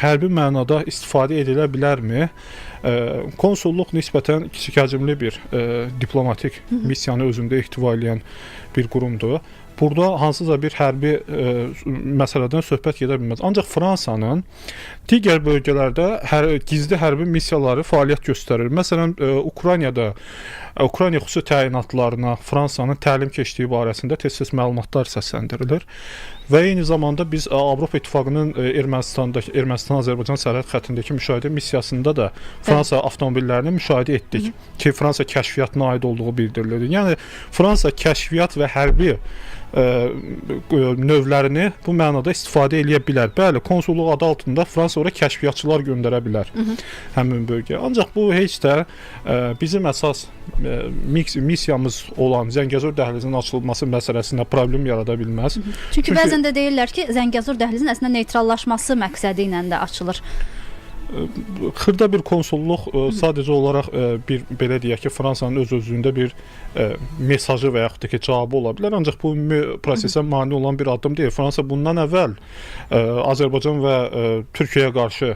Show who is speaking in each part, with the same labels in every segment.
Speaker 1: hərbi mənada istifadə edilə bilərmi? Konsulluq nisbətən kiçik həcmli bir diplomatik missiyanı özündə ehtiva edən bir qurumdur. Burada hansısa bir hərbi məsələdən söhbət gedə bilməz. Ancaq Fransanın digər bölgələrdə gizli hərbi missiyaları fəaliyyət göstərir. Məsələn, Ukrayna xüsusi təyinatlarına Fransanın təlim keçdiyi barəsində tez-tez məlumatlar səsləndirilir. Və eyni zamanda biz Avropa İttifaqının Ermənistan-Azərbaycan sərhəd xəttindəki müşahidə missiyasında da Fransa avtomobillərini müşahidə etdik ki, Fransa kəşfiyyatına aid olduğu bildirilir. Yəni, Fransa kəşfiyyat və hərbi növlərini bu mənada istifadə edə bilər. Bəli, konsulluq adı altında Fransa ora kəşfiyyatçılar göndərə bilər həmin bölgəyə. Ancaq bu heç də bizim əsas missiyamız olan Zəngəzur dəhlizinin açılması məsələsində problem yarada bilməz.
Speaker 2: Çünki bəzən də deyirlər ki, Zəngəzur dəhlizinin əslində neytrallaşması məqsədi ilə də açılır.
Speaker 1: Xırda bir konsulluq sadəcə olaraq belə deyək ki, Fransanın öz-özlüyündə bir mesajı və yaxud da ki, cavabı ola bilər. Ancaq bu prosesə mane olan bir addım deyil. Fransa bundan əvvəl Azərbaycan və Türkiyəyə qarşı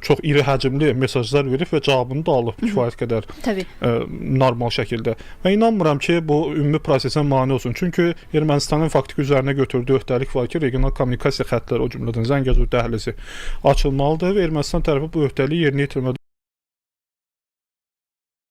Speaker 1: çox iri həcmli mesajlar verib və cavabını da alıb kifayət qədər normal şəkildə. Və inanmıram ki, bu ümumi prosesə mane olsun. Çünki Ermənistanın faktiki üzərinə götürdüyü öhdəlik var ki, regional kommunikasiya xəttləri, o cümlədən Zəngəzur dəhlizi açılmalıdır və Ermənistan tərəfi bu öhdəliyi yerinə yetirmədə